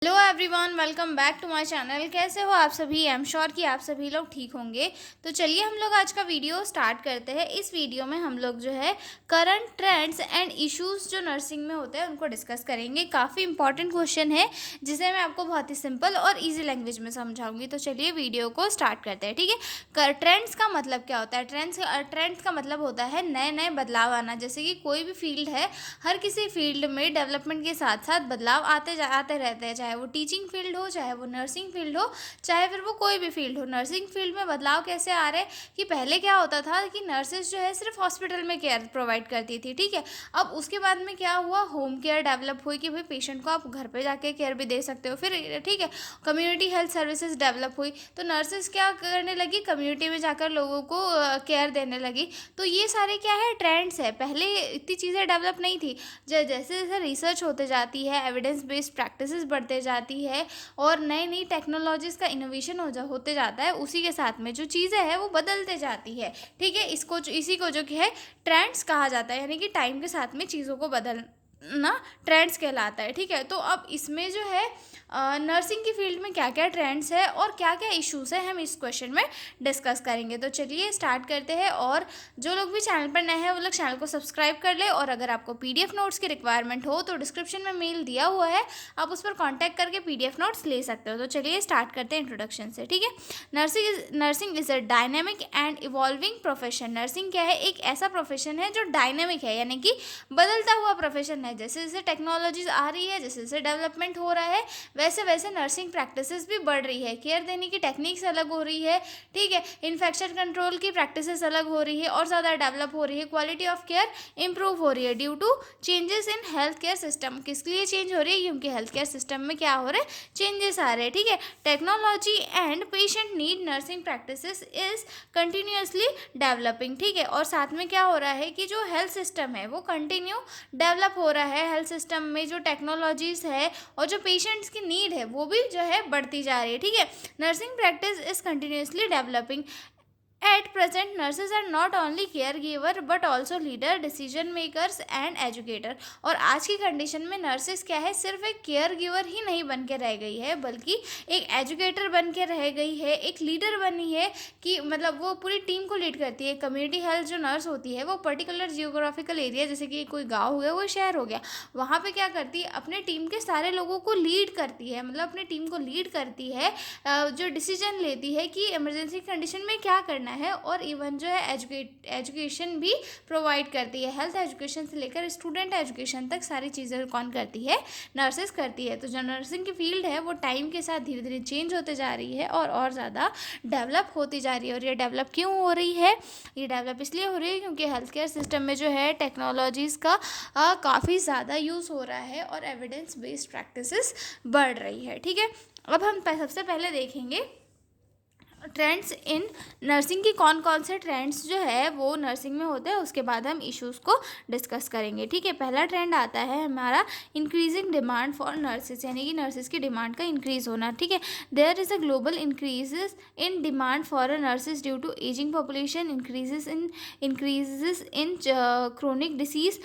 Hello everyone, welcome back to my channel. कैसे हो आप सभी? आई एम श्योर कि आप सभी लोग ठीक होंगे। तो चलिए हम लोग आज का वीडियो स्टार्ट करते हैं। इस वीडियो में हम लोग जो है करंट ट्रेंड्स एंड इश्यूज जो नर्सिंग में होते हैं उनको डिस्कस करेंगे। काफ़ी इंपॉर्टेंट क्वेश्चन है जिसे मैं आपको बहुत ही सिंपल और ईजी लैंग्वेज में समझाऊंगी। तो चलिए वीडियो को स्टार्ट करते हैं, ठीक है। ट्रेंड्स का मतलब क्या होता है? ट्रेंड्स का मतलब होता है नए नए बदलाव आना। जैसे कि कोई भी फील्ड है, हर किसी फील्ड में डेवलपमेंट के साथ साथ बदलाव आते रहते हैं। चाहे वो टीचिंग फील्ड हो, चाहे वो नर्सिंग फील्ड हो, चाहे फिर वो कोई भी फील्ड हो। नर्सिंग फील्ड में बदलाव कैसे आ रहे हैं कि पहले क्या होता था कि नर्सेज जो है सिर्फ हॉस्पिटल में केयर प्रोवाइड करती थी, ठीक है। अब उसके बाद में क्या हुआ, होम केयर डेवलप हुई कि भाई पेशेंट को आप घर पे जाके केयर भी दे सकते हो, फिर ठीक है। कम्युनिटी हेल्थ सर्विसेज डेवलप हुई तो नर्सेज क्या करने लगी, कम्युनिटी में जाकर लोगों को केयर देने लगी। तो ये सारे क्या है, ट्रेंड्स है। पहले इतनी चीज़ें डेवलप नहीं थी। जैसे जैसे रिसर्च होते जाती है, एविडेंस बेस्ड प्रैक्टिसेस बढ़ते जाती है और नई नई टेक्नोलॉजीज़ का इनोवेशन होते जाता है, उसी के साथ में जो चीज़ें हैं वो बदलते जाती है, ठीक है। इसी को जो कि है ट्रेंड्स कहा जाता है, यानी कि टाइम के साथ में चीज़ों को बदलना ट्रेंड्स कहलाता है, ठीक है। तो अब इसमें जो है नर्सिंग की फील्ड में क्या क्या ट्रेंड्स है और क्या क्या इश्यूज़ है, हम इस क्वेश्चन में डिस्कस करेंगे। तो चलिए स्टार्ट करते हैं। और जो लोग भी चैनल पर नए हैं वो लोग चैनल को सब्सक्राइब कर ले। और अगर आपको पीडीएफ नोट्स की रिक्वायरमेंट हो तो डिस्क्रिप्शन में मेल दिया हुआ है, आप उस पर कॉन्टैक्ट करके पीडीएफ नोट्स ले सकते हो। तो चलिए स्टार्ट करते हैं इंट्रोडक्शन से, ठीक है। Nursing is a dynamic and evolving profession. Nursing क्या है, एक ऐसा प्रोफेशन है जो डायनेमिक है, यानी कि बदलता हुआ प्रोफेशन है। जैसे जैसे टेक्नोलॉजीज आ रही है, जैसे जैसे डेवलपमेंट हो रहा है, वैसे वैसे नर्सिंग प्रैक्टिसेस भी बढ़ रही है। केयर देने की टेक्निक्स अलग हो रही है, ठीक है। इन्फेक्शन कंट्रोल की प्रैक्टिसेस अलग हो रही है और ज़्यादा डेवलप हो रही है। क्वालिटी ऑफ केयर इंप्रूव हो रही है due to changes in health care system. किस लिए चेंज हो रही है? क्योंकि हेल्थ केयर सिस्टम में क्या हो रहा है, चेंजेस आ रहे हैं, ठीक है। Technology and patient need nursing practices is continuously developing, ठीक है। और साथ में क्या हो रहा है कि जो हेल्थ सिस्टम है वो कंटिन्यू डेवलप हो रहा है। हेल्थ सिस्टम में जो टेक्नोलॉजीज है और जो पेशेंट्स की नीड है वो भी जो है बढ़ती जा रही है, ठीक है। Nursing practice is continuously developing. At present, nurses are not only caregiver but also leader, decision makers and educator। और आज की कंडीशन में नर्सेस क्या है, सिर्फ एक केयर गिवर ही नहीं बन के रह गई है, बल्कि एक एजुकेटर बन के रह गई है, एक लीडर बनी है कि मतलब वो पूरी टीम को लीड करती है। कम्युनिटी हेल्थ जो नर्स होती है वो पर्टिकुलर जियोग्राफिकल एरिया, जैसे कि कोई गाँव हो गया, कोई शहर हो गया, वहाँ पर क्या करती है, अपने टीम के सारे लोगों को लीड करती है, मतलब अपनी टीम को लीड करती है, जो डिसीजन लेती है कि इमरजेंसी कंडीशन में क्या करना है। और इवन जो है एजुकेशन भी प्रोवाइड करती है। हेल्थ एजुकेशन से लेकर स्टूडेंट एजुकेशन तक सारी चीज़ें कौन करती है, नर्सेस करती है। तो जो नर्सिंग की फील्ड है वो टाइम के साथ धीरे धीरे चेंज होते जा रही है और ज़्यादा डेवलप होती जा रही है। और ये डेवलप क्यों हो रही है? ये डेवलप इसलिए हो रही है क्योंकि हेल्थ केयर सिस्टम में जो है टेक्नोलॉजीज़ का काफ़ी ज़्यादा यूज़ हो रहा है और एविडेंस बेस्ड प्रैक्टिसेस बढ़ रही है, ठीक है। अब हम सबसे पहले देखेंगे ट्रेंड्स इन नर्सिंग की, कौन कौन से ट्रेंड्स जो है वो नर्सिंग में होते हैं, उसके बाद हम इश्यूज़ को डिस्कस करेंगे, ठीक है। पहला ट्रेंड आता है हमारा इंक्रीजिंग डिमांड फॉर नर्सेज, यानी कि नर्सेज की डिमांड का इंक्रीज़ होना, ठीक है। There is a global increases in demand for nurses due to ageing population, increases in chronic disease.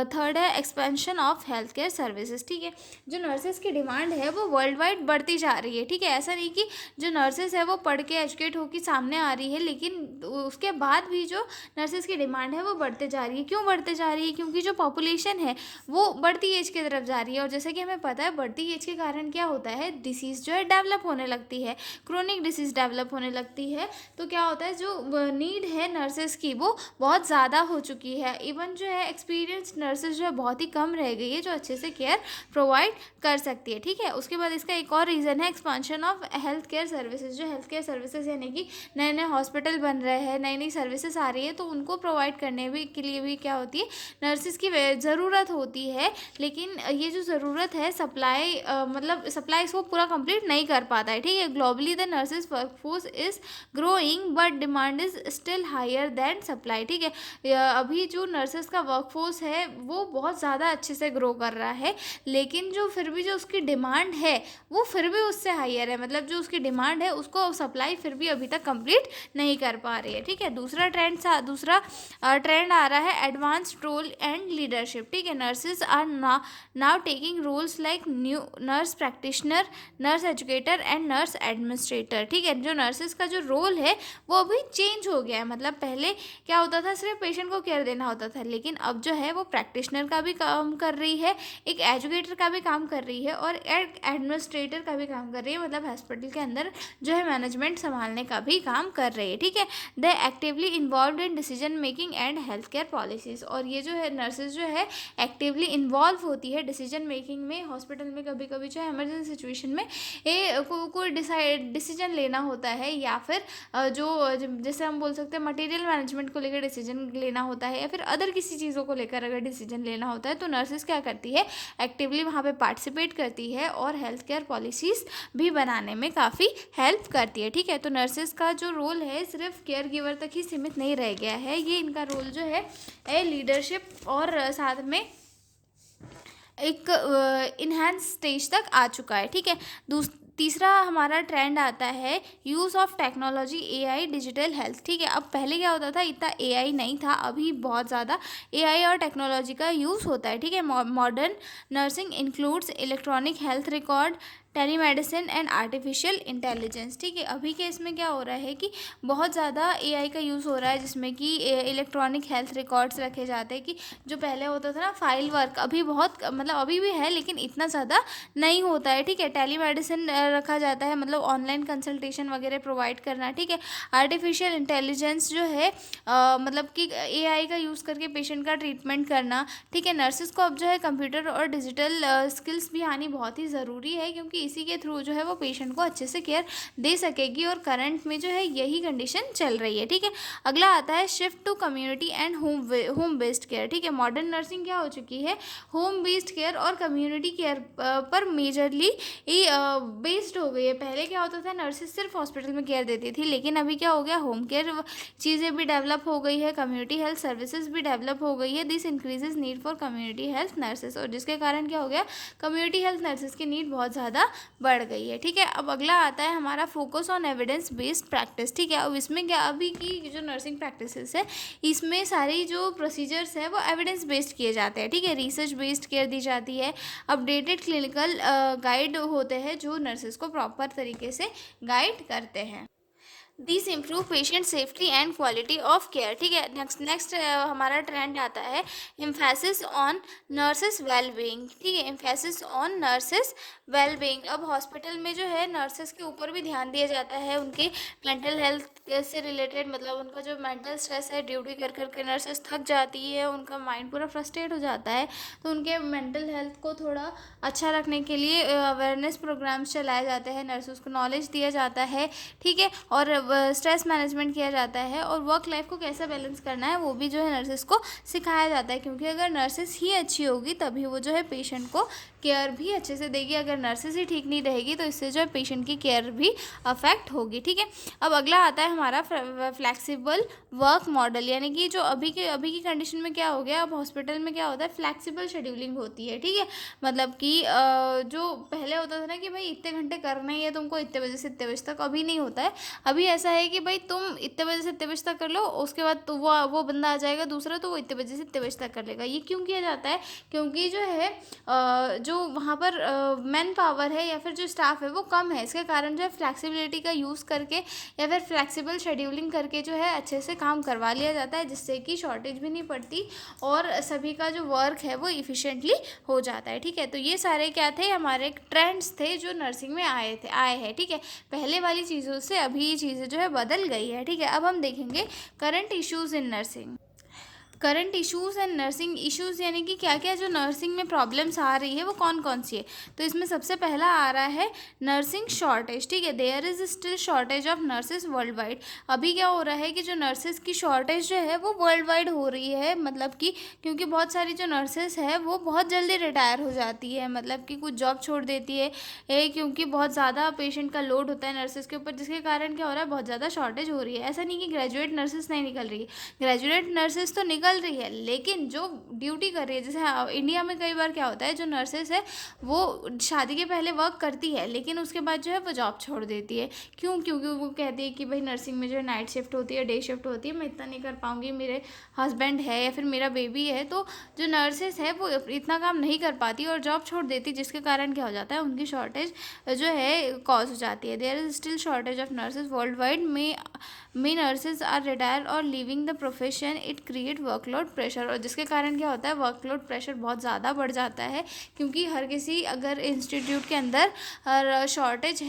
Third है expansion of health care services, ठीक है। जो नर्सेज की डिमांड है वो वर्ल्ड वाइड बढ़ती जा रही है, ठीक है। ऐसा नहीं कि जो नर्सेज है वो पढ़ के एजुकेट होकर सामने आ रही है, लेकिन उसके बाद भी जो नर्सेज की डिमांड है वो बढ़ते जा रही है। क्यों बढ़ते जा रही है? क्योंकि जो पॉपुलेशन है वो बढ़ती एज की तरफ जा रही है। और जैसे कि हमें पता है बढ़ती एज के कारण क्या होता है, डिसीज़ जो है डेवलप होने लगती है, क्रोनिक डिसीज़ डेवलप होने लगती है। तो क्या होता है, जो नीड है नर्सेज की वो बहुत ज़्यादा हो चुकी है। इवन जो है एक्सपीरियंस नर्सेज जो है बहुत ही कम रह गई है जो अच्छे से केयर प्रोवाइड कर सकती है, ठीक है। उसके बाद इसका एक और रीज़न है expansion of health care services. जो हेल्थ केयर सर्विसेज यानी कि नए नए हॉस्पिटल बन रहे हैं, नई नई सर्विसेज आ रही है, तो उनको प्रोवाइड करने भी के लिए भी क्या होती है, नर्सिस की ज़रूरत होती है। लेकिन ये जो ज़रूरत है सप्लाई मतलब सप्लाई इसको पूरा कंप्लीट नहीं कर पाता है, ठीक है। Globally the nurses workforce is growing but demand is still higher than supply, ठीक है। अभी जो नर्सिस का वर्कफोर्स है वो बहुत ज़्यादा अच्छे से ग्रो कर रहा है, लेकिन जो फिर भी जो उसकी डिमांड है वो फिर भी उससे हायर है, मतलब जो उसकी डिमांड है उसको सप्लाई पढ़ाई फिर भी अभी तक कंप्लीट नहीं कर पा रही है। ठीक है, दूसरा ट्रेंड आ रहा है एडवांस्ड रोल एंड लीडरशिप। ठीक है, nurses are now taking roles like new nurse practitioner, nurse educator and nurse administrator. ठीक है, जो नर्सेज का जो रोल है वो अभी चेंज हो गया है। मतलब पहले क्या होता था, सिर्फ पेशेंट को केयर देना होता था, लेकिन अब जो है वो प्रैक्टिशनर का भी काम कर रही है, एक एजुकेटर का भी काम कर रही है और एक एडमिनिस्ट्रेटर का भी काम कर रही है। मतलब हॉस्पिटल के अंदर जो है मैनेजमेंट संभालने का भी काम कर रही है। ठीक है, they actively involve in decision making and health care policies. और ये जो है नर्सेज जो है एक्टिवली इन्वॉल्व होती है डिसीजन मेकिंग में। हॉस्पिटल में कभी कभी जो है इमरजेंसी सिचुएशन में कोई डिसीजन लेना होता है, या फिर जैसे हम बोल सकते हैं मटेरियल मैनेजमेंट को लेकर डिसीजन लेना होता है, या फिर अदर किसी चीज़ों को लेकर अगर डिसीजन लेना होता है, तो नर्सेज क्या करती है, एक्टिवली वहाँ पे पार्टिसिपेट करती है और हेल्थ केयर पॉलिसीज़ भी बनाने में काफ़ी हेल्प करती है। ठीक है, तो नर्सेज का जो रोल है सिर्फ केयर गिवर तक ही सीमित नहीं रह गया है, ये इनका रोल जो है लीडरशिप और साथ में एक इन्हांस स्टेज तक आ चुका है। ठीक है, तीसरा हमारा ट्रेंड आता है use of technology, AI, digital health. ठीक है, अब पहले क्या होता था, इतना एआई नहीं था, अभी बहुत ज़्यादा एआई और टेक्नोलॉजी का यूज़ होता है। ठीक है, modern nursing includes electronic health record, telemedicine and artificial intelligence. ठीक है, अभी के इसमें क्या हो रहा है कि बहुत ज़्यादा एआई का यूज़ हो रहा है, जिसमें कि इलेक्ट्रॉनिक हेल्थ रिकॉर्ड्स रखे जाते हैं। कि जो पहले होता था ना फाइल वर्क, अभी बहुत मतलब अभी भी है लेकिन इतना ज़्यादा नहीं होता है। ठीक है, टेलीमेडिसिन रखा जाता है, मतलब ऑनलाइन कंसल्टेशन वगैरह प्रोवाइड करना। ठीक है, आर्टिफिशियल इंटेलिजेंस जो है मतलब कि एआई का यूज़ करके पेशेंट का ट्रीटमेंट करना। ठीक है, नर्सिस को अब जो है कंप्यूटर और डिजिटल स्किल्स भी आनी बहुत ही ज़रूरी है, क्योंकि इसी के थ्रू जो है वो पेशेंट को अच्छे से केयर दे सकेगी, और करंट में जो है यही कंडीशन चल रही है। ठीक है, अगला आता है shift to community and home based care. ठीक है, मॉडर्न नर्सिंग क्या हो चुकी है, होम बेस्ड केयर और कम्युनिटी केयर पर मेजरली बेस्ड हो गई है। पहले क्या होता था, नर्सेज सिर्फ हॉस्पिटल में केयर देती थी, लेकिन अभी क्या हो गया, होम केयर चीज़ें भी डेवलप हो गई है, कम्युनिटी हेल्थ सर्विसेज भी डेवलप हो गई है। This increases need for community health nurses, और जिसके कारण क्या हो गया, कम्युनिटी हेल्थ नर्सेज की नीड बहुत ज़्यादा बढ़ गई है। ठीक है, अब अगला आता है हमारा focus on evidence based practice. ठीक है, अब इसमें क्या, अभी की जो नर्सिंग प्रैक्टिसेस है इसमें सारी जो प्रोसीजर्स है वो एविडेंस बेस्ड किए जाते हैं। ठीक है, रिसर्च बेस्ड केयर दी जाती है, अपडेटेड क्लिनिकल गाइड होते हैं जो नर्सेज को प्रॉपर तरीके से गाइड करते हैं। This improve patient safety and quality of care. ठीक है, नेक्स्ट हमारा ट्रेंड आता है एम्फेसिस ऑन नर्सेस वेलबींग। ठीक है, एम्फेसिस ऑन नर्सेस वेलबींग। अब हॉस्पिटल में जो है नर्सेस के ऊपर भी ध्यान दिया जाता है, उनके मेंटल हेल्थ से रिलेटेड, मतलब उनका जो मेंटल स्ट्रेस है, ड्यूटी कर करके नर्सेस थक जाती है, उनका माइंड पूरा फ्रस्ट्रेट हो जाता है, तो उनके मेंटल हेल्थ को थोड़ा अच्छा रखने के लिए अवेयरनेस प्रोग्राम्स चलाए जाते हैं, नर्सेस को नॉलेज दिया जाता है। ठीक है, और स्ट्रेस मैनेजमेंट किया जाता है, और वर्क लाइफ को कैसे बैलेंस करना है वो भी जो है नर्सेस को सिखाया जाता है, क्योंकि अगर नर्सेस ही अच्छी होगी तभी वो जो है पेशेंट को केयर भी अच्छे से देगी। अगर नर्सेस ही ठीक नहीं रहेगी तो इससे जो है पेशेंट की केयर भी अफेक्ट होगी। ठीक है, अब अगला आता है हमारा फ्लैक्सिबल वर्क मॉडल, यानी कि जो अभी की कंडीशन में क्या हो गया, अब हॉस्पिटल में क्या होता है, फ्लैक्सिबल शेड्यूलिंग होती है। ठीक है, मतलब कि जो पहले होता था ना कि भाई इतने घंटे करना ही है तुमको, इतने बजे से इतने बजे तक, अभी नहीं होता है। अभी ऐसा है कि भाई तुम इतने बजे से इतने बजे तक कर लो, उसके बाद तो वो बंदा आ जाएगा दूसरा, तो वो इतने बजे से इतने बजे तक कर लेगा। ये क्यों किया जाता है, क्योंकि जो है जो वहाँ पर मैन पावर है या फिर जो स्टाफ है वो कम है, इसके कारण जो है फ्लैक्सिबिलिटी का यूज़ करके या फिर फ्लैक्सिबल शेड्यूलिंग करके जो है अच्छे से काम करवा लिया जाता है, जिससे कि शॉर्टेज भी नहीं पड़ती और सभी का जो वर्क है वो इफ़िशिएंटली हो जाता है। ठीक है, तो ये सारे क्या थे, हमारे ट्रेंड्स थे जो नर्सिंग में आए हैं। ठीक है, पहले वाली चीज़ों से अभी ये चीज़ें जो है बदल गई है। ठीक है, अब हम देखेंगे current issues in nursing. Current issues and nursing issues, यानी कि क्या क्या जो नर्सिंग में प्रॉब्लम्स आ रही है वो कौन कौन सी है। तो इसमें सबसे पहला आ रहा है नर्सिंग शॉर्टेज। ठीक है, there is still shortage of nurses world wide. अभी क्या हो रहा है कि जो नर्सेज की शॉर्टेज जो है वो वर्ल्ड वाइड हो रही है, मतलब कि क्योंकि बहुत सारी जो नर्सेज है वो बहुत जल्दी रिटायर हो जाती है, मतलब कि कुछ जॉब छोड़ देती है क्योंकि बहुत ज़्यादा पेशेंट का लोड होता है नर्सेज के ऊपर, जिसके कारण क्या हो रहा है, बहुत ज़्यादा शॉर्टेज हो रही है। ऐसा नहीं कि ग्रेजुएट नर्सेज नहीं निकल रही है, ग्रेजुएट नर्सेज तो निकल निकल रही है, लेकिन जो ड्यूटी कर रही है, जैसे इंडिया में कई बार क्या होता है, जो नर्सेस है वो शादी के पहले वर्क करती है, लेकिन उसके बाद जो है वो जॉब छोड़ देती है। क्यों? क्योंकि वो कहती है कि भाई नर्सिंग में जो है नाइट शिफ्ट होती है, डे शिफ्ट होती है, मैं इतना नहीं कर पाऊँगी, मेरे हस्बैंड है या फिर मेरा बेबी है। तो जो नर्सेस है वो इतना काम नहीं कर पाती और जॉब छोड़ देती, जिसके कारण क्या हो जाता है, उनकी शॉर्टेज जो है कॉज हो जाती है। There is still shortage of nurses world wide. May nurses are retire और leaving the profession, it create workload pressure. और जिसके कारण क्या होता है, वर्कलोड प्रेशर बहुत ज़्यादा बढ़ जाता है, क्योंकि हर किसी अगर इंस्टीट्यूट के अंदर शॉर्टेज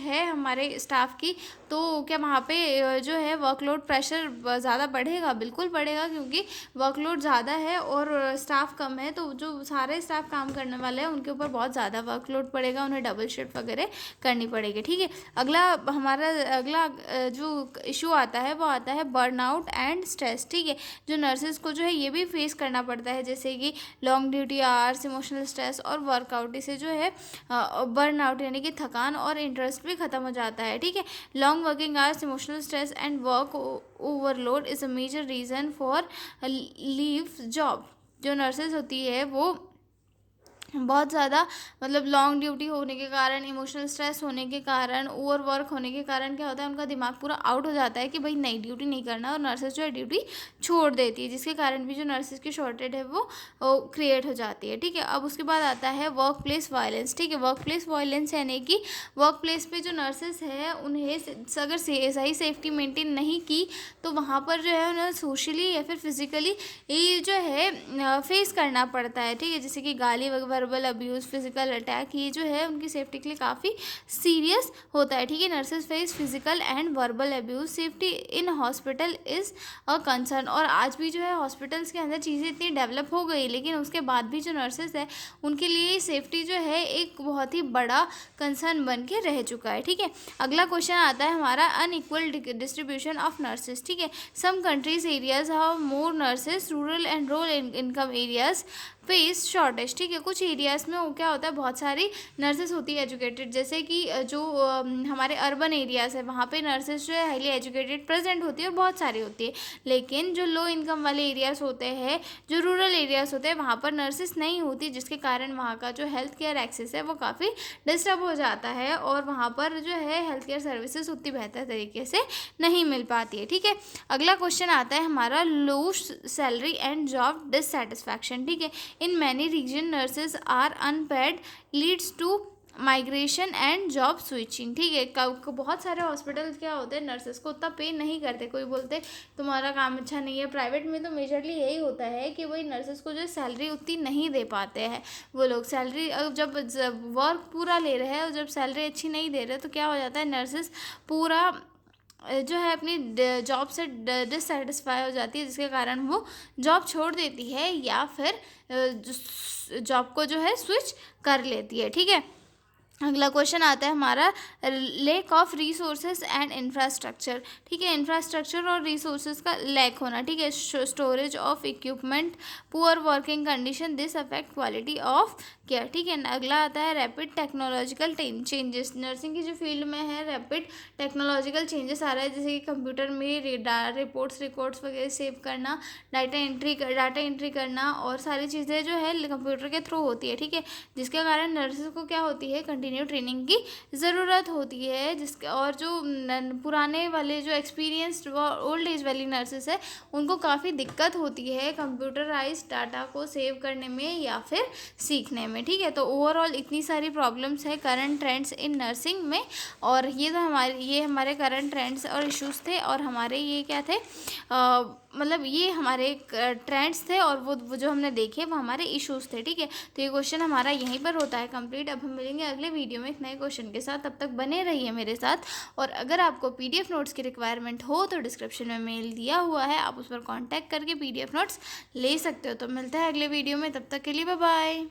है हमारे स्टाफ की, तो क्या वहाँ पे जो है वर्कलोड प्रेशर ज़्यादा बढ़ेगा? बिल्कुल बढ़ेगा, क्योंकि वर्कलोड ज़्यादा है और स्टाफ कम है, तो जो सारे स्टाफ काम करने वाले हैं उनके ऊपर बहुत ज़्यादा वर्कलोड पड़ेगा, उन्हें डबल शिफ्ट वगैरह करनी पड़ेगी। ठीक है, अगला जो इशू आता है वो आता है बर्नआउट एंड स्ट्रेस। ठीक है, जो नर्सेज को जो है ये भी फेस करना पड़ता है, जैसे कि long duty hours, emotional stress और वर्कआउट। इसे जो है बर्नआउट यानी कि थकान और इंटरेस्ट भी खत्म हो जाता है। ठीक है, long working hours, emotional stress and work overload is a major reason for leave job. जो नर्सेज होती है वो बहुत ज़्यादा मतलब लॉन्ग ड्यूटी होने के कारण, इमोशनल स्ट्रेस होने के कारण, ओवर वर्क होने के कारण क्या होता है, उनका दिमाग पूरा आउट हो जाता है कि भाई नहीं, ड्यूटी नहीं करना, और नर्सेज जो है ड्यूटी छोड़ देती है, जिसके कारण भी जो नर्सेज की शॉर्टेज है वो क्रिएट हो जाती है। ठीक है, अब उसके बाद आता है वर्क प्लेस वायलेंस। ठीक है, वर्क प्लेस वायलेंस यानी कि वर्क प्लेस पे जो नर्सेज है उन्हें अगर सही सेफ्टी मेंटेन नहीं की, तो वहाँ पर जो है उन्हें सोशली या फिर फिजिकली ये जो है फेस करना पड़ता है। ठीक है, जैसे कि गाली वगैरह, वर्बल अब्यूज़, फिजिकल अटैक, ये जो है उनकी सेफ्टी के लिए काफ़ी सीरियस होता है। ठीक है, nurses face physical and verbal abuse, safety in hospital is a concern. और आज भी जो है हॉस्पिटल्स के अंदर चीज़ें इतनी डेवलप हो गई, लेकिन उसके बाद भी जो नर्सेज है उनके लिए सेफ्टी जो है एक बहुत ही बड़ा कंसर्न बन के रह चुका है। ठीक है, अगला क्वेश्चन आता है हमारा अनइक्वल डिस्ट्रीब्यूशन ऑफ नर्सेज। ठीक है, some countries areas have more nurses, rural and low income areas face shortage. ठीक है, कुछ एरियाज़ में वो क्या होता है, बहुत सारी नर्सेज होती है एजुकेटेड, जैसे कि जो हमारे अर्बन एरियाज़ है वहाँ पे नर्सेज जो है हाईली एजुकेटेड प्रेजेंट होती है और बहुत सारी होती है, लेकिन जो लो इनकम वाले एरियाज़ होते हैं, जो रूरल एरियाज़ होते हैं, वहाँ पर नर्सेज नहीं होती, जिसके कारण वहाँ का जो हेल्थ केयर एक्सेस है वो काफ़ी डिस्टर्ब हो जाता है और वहाँ पर जो है हेल्थ केयर सर्विसेज उतनी बेहतर तरीके से नहीं मिल पाती है। ठीक है, अगला क्वेश्चन आता है हमारा लो सैलरी एंड जॉब डिससेटिस्फैक्शन। ठीक है, in many region nurses are unpaid leads to migration and job switching. ठीक है, बहुत सारे हॉस्पिटल क्या होते हैं, नर्सेस को उतना पे नहीं करते, कोई बोलते तुम्हारा काम अच्छा नहीं है। प्राइवेट में तो मेजरली यही होता है कि वही नर्सेस को जो सैलरी उतनी नहीं दे पाते हैं वो लोग। सैलरी जब वर्क पूरा ले रहे हैं और जब सैलरी अच्छी नहीं दे रहे, तो क्या हो जाता है, नर्सेस पूरा जो है अपनी जॉब से डिससेटिस्फाई हो जाती है, जिसके कारण वो जॉब छोड़ देती है या फिर जॉब को जो है स्विच कर लेती है। ठीक है, अगला क्वेश्चन आता है हमारा lack of resources and infrastructure. ठीक है, इंफ्रास्ट्रक्चर और रिसोर्सेज का लैक होना। ठीक है, storage of equipment, poor working condition, this affect quality of care. ठीक है, अगला आता है रैपिड टेक्नोलॉजिकल चेंजेस। नर्सिंग की जो फील्ड में है रैपिड टेक्नोलॉजिकल चेंजेस आ रहा है, जैसे कि कंप्यूटर में रिकॉर्ड्स वगैरह सेव करना, डाटा एंट्री करना, और सारी चीज़ें जो है कंप्यूटर के थ्रू होती है। ठीक है, जिसके कारण नर्सेज को क्या होती है, कंटिन्यू ट्रेनिंग की ज़रूरत होती है, जिसके और जो पुराने वाले जो एक्सपीरियंस्ड ओल्ड एज वाली नर्सेस है उनको काफ़ी दिक्कत होती है कंप्यूटराइज डाटा को सेव करने में या फिर सीखने में। ठीक है, तो ओवरऑल इतनी सारी प्रॉब्लम्स है करंट ट्रेंड्स इन नर्सिंग में, और ये हमारे करंट ट्रेंड्स और इश्यूज़ थे, और हमारे ये क्या थे, मतलब ये हमारे ट्रेंड्स थे, और वो जो हमने देखे वो हमारे इश्यूज़ थे। ठीक है, तो ये क्वेश्चन हमारा यहीं पर होता है कंप्लीट। अब हम मिलेंगे अगले वीडियो में एक नए क्वेश्चन के साथ, तब तक बने रहिए मेरे साथ। और अगर आपको PDF नोट्स की रिक्वायरमेंट हो तो डिस्क्रिप्शन में मेल दिया हुआ है, आप उस पर कॉन्टैक्ट करके PDF नोट्स ले सकते हो। तो मिलता है अगले वीडियो में, तब तक के लिए बाय बाय।